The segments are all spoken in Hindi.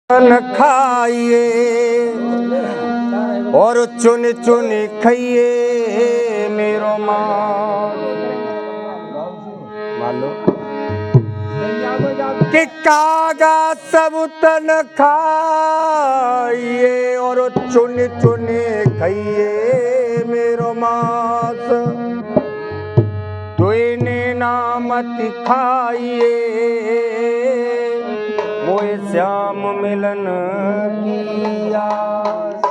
न खाइए और चुन चुन खाइए मेरो मालो कि कागा सब तन खाइए और चुन चुन खाइए मेरो मास तुने नामत खाइए मोए श्याम मिलन की आस।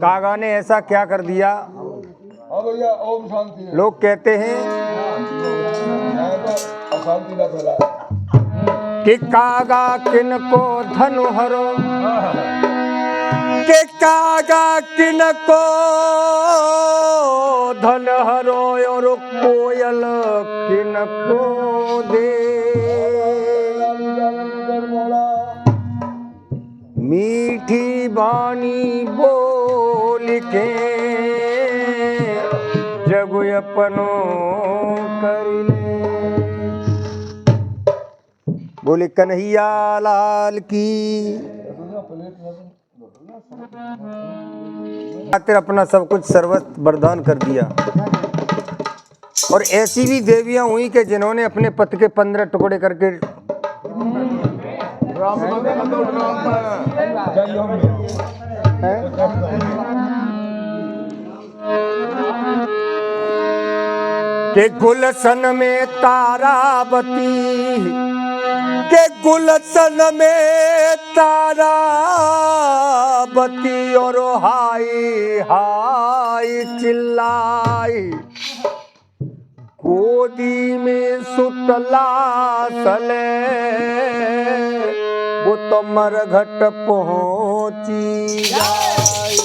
कागा ने ऐसा क्या कर दिया? भैया ओम शांति। लोग कहते हैं कि कागा किनको धनु हरो, कि कागा किनको धन हरो और कोयल किनको दे। मीठी बानी बोल के जग अपनो कर ले। बोले कन्हैया लाल की। खातिर अपना सब कुछ सर्वस्व वरदान कर दिया। और ऐसी भी देवियां हुई कि जिन्होंने अपने पति के 15 टुकड़े करके के गुलशन में तारावती, के गुलशन में तारावती और हाय हाय चिल्लाई। गोदी में सुतला सले वो तो मरघट पहुंची जाए।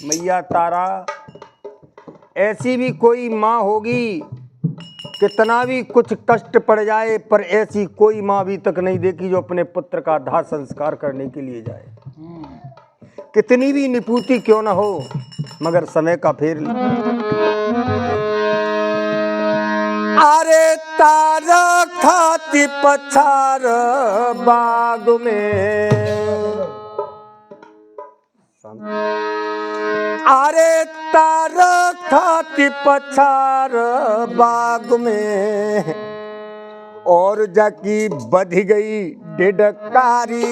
मैया तारा ऐसी भी कोई माँ होगी, कितना भी कुछ कष्ट पड़ जाए पर ऐसी कोई माँ अभी तक नहीं देखी जो अपने पुत्र का दाह संस्कार करने के लिए जाए। कितनी भी निपुति क्यों ना हो मगर समय का फेर। अरे तारा खाती पछार बाग में, अरे तारा खाती पछार बाग में और जाकी बध गई डिडकारी।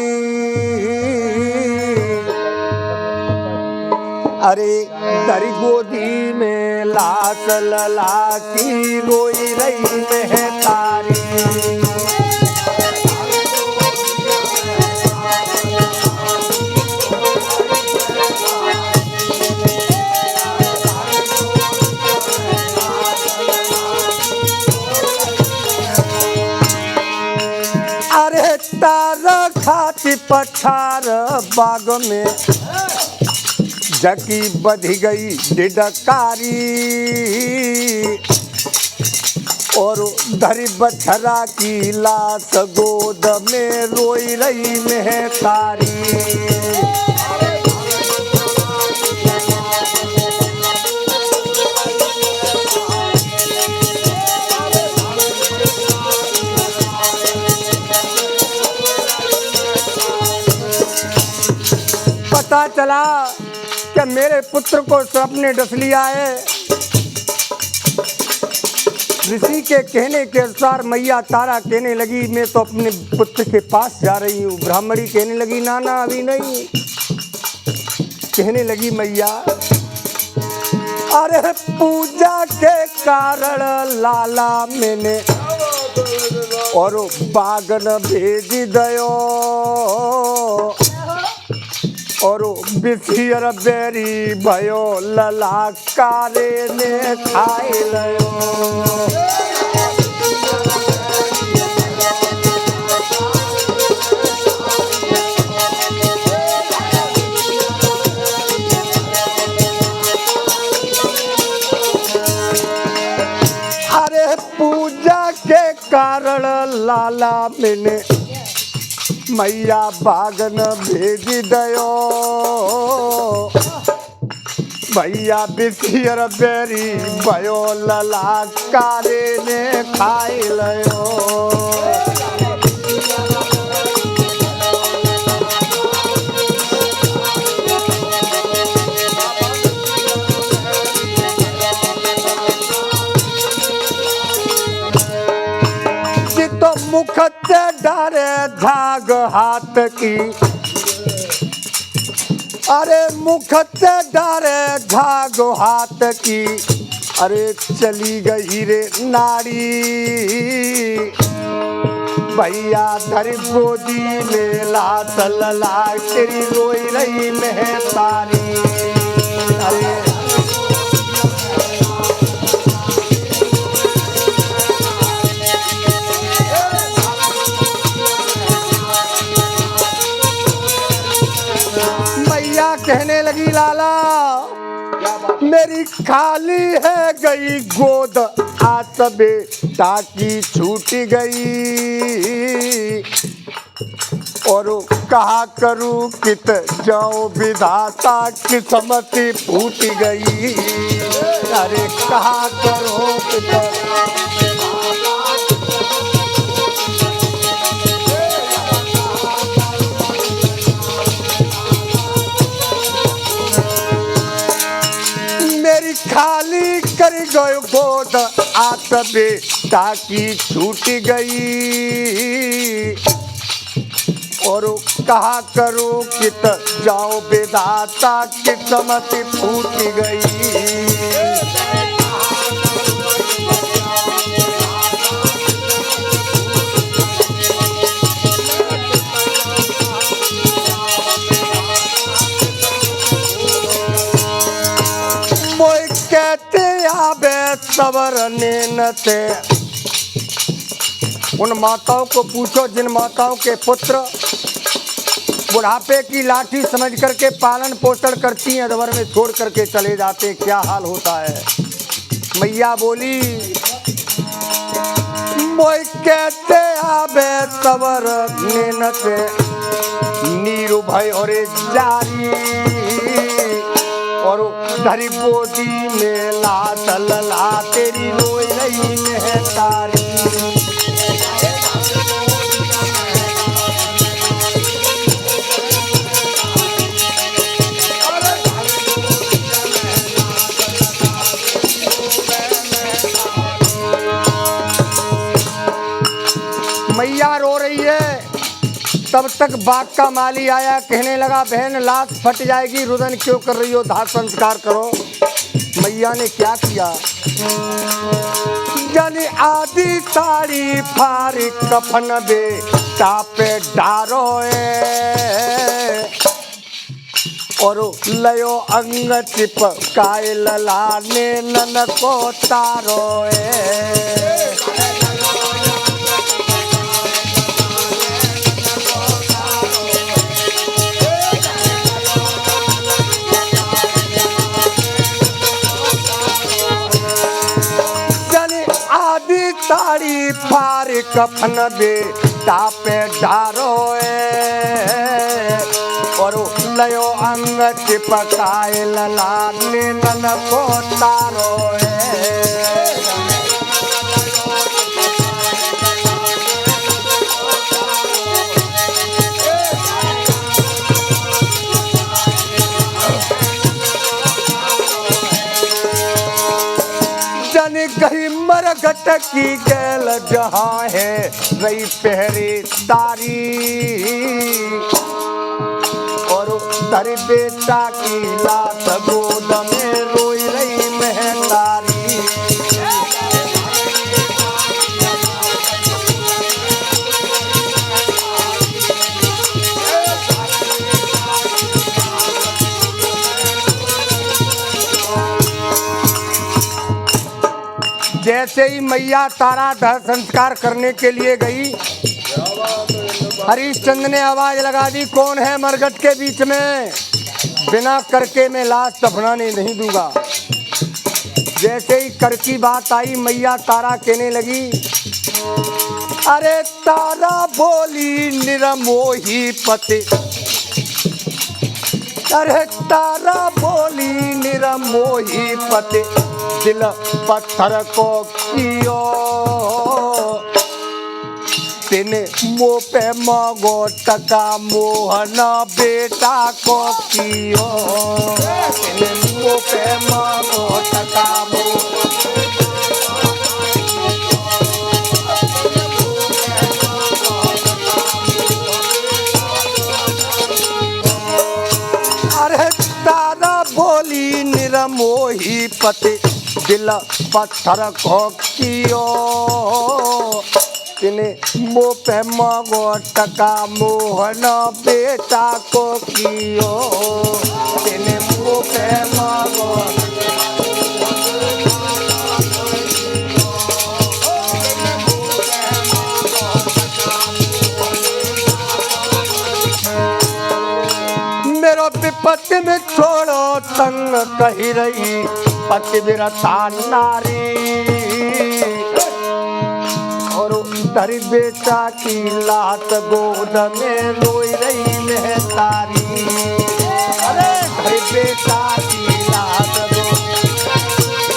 अरे दरी गोदी में लाश लला की रोई रही में तारी। अरे तारा खाती पछार बाग में जकी बध गई डिडकारी। और धरी बछरा की लाश गोद में रोई रही में तारी। पता चला कि मेरे पुत्र को सांप ने डस लिया है। ऋषि के कहने के अनुसार मैया तारा कहने लगी मैं तो अपने पुत्र के पास जा रही हूँ। ब्राह्मणी कहने लगी ना ना अभी नहीं। कहने लगी मैया अरे पूजा के कारण लाला मैंने और बागन भेज दयो और बिसियर बेरी भयो लला कारे ने खाए लयो। अरे पूजा के कारण लाला मैंने मैया बागन भेज दयो। भैया बिसियर बेरी भयो लला कारे ने खाई लयो। से डरे झाग हाथ की, अरे मुख से डरे झाग हाथ की, अरे चली गई रे नारी, भैया धर गोदी में लात लला तेरी रोई रही महतारी। अरे मैया कहने लगी लाला मेरी खाली है गई गोद, आज बेटा की छूट गई, और कहा करूं कित जाऊं विधाता किस्मती फूट गई। अरे कहा करूं कित मेरी खाली कर गयो गोद, आत बेटा की छूट गई, और कहा करूं कित जाओ विधाता किस्मत फूट गई। मोय कहते आबे सबर नैन से, उन माताओं को पूछो जिन माताओं के पुत्र बुढ़ापे की लाठी समझ करके पालन पोषण करती हैं, अधवर में छोड़ करके चले जाते, क्या हाल होता है। मैया बोली मोय कहते आबे सबर नैन से, नीरू भय और जारी, और धरी गोदी में लात लला तेरी रोई रही महतारी। मैया रो रही है, तब तक बाग का माली आया, कहने लगा बहन लाश फट जाएगी, रुदन क्यों कर रही हो, दाह संस्कार करो। मैया ने क्या किया, जन आदि साड़ी फारी कफन बेटा पे डारोए, और लयो अंग चिपकाए ललाने नन को तारोए। साड़ी फार कफन बेटा पे डारोए, और लयो अंग चिपकाए ललाने नन को तारोए। गई मरघट की गैल जहाँ है रही पहरे तारी, और तेरे बेटा की लात गोद में रोई रही महतारी। जैसे ही मैया तारा दाह संस्कार करने के लिए गई, हरिश्चंद्र ने आवाज लगा दी, कौन है मरघट के बीच में, बिना करके मैं लाश दफनाने नहीं दूंगा। जैसे ही कर की बात आई, मैया तारा कहने लगी, अरे तारा बोली निरमोही पति, अरे तारा बोली निरमोही पति, दिल पत्थर को कियो, तिने मुँह पे मांगो टका मोहना बेटा को कियो, तिने मुँह पे मांगो टका मोहना। विपत्ति दिल पत्थर को कियो तिने मुँह पे मांगो टका मोहन बेटा को कियो तिने मुँह पे मांगो मेरो विपत्ति में छोड़ो तंग कही रही पतिव्रता नारी और धरी बेटा की लात गोद में रोई रही महतारी अरे धरी बेटा की लात गोद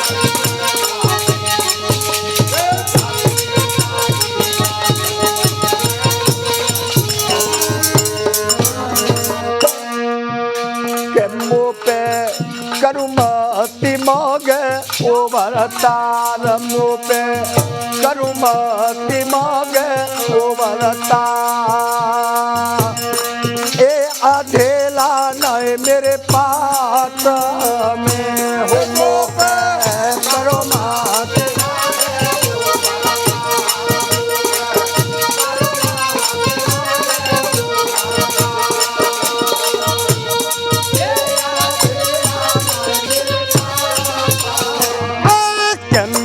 के मुँह पे करुमती मांगे ओ भरतार मुँह पे करुमती मांगे ओ भरतार ए अधेला नए मेरे पास में हो मुँह पे करुमती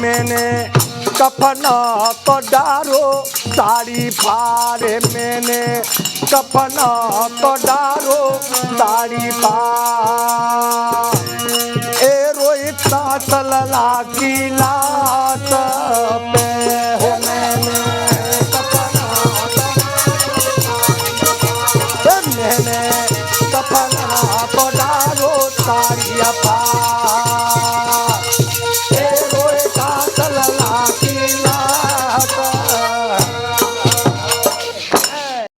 मैंने कफना तो डारो साड़ी फाड़े मैंने कफना तो डारो साड़ी फाड़ ए रोहित सलला की लात पे हो मैंने कफना तो डारो साड़ी फाड़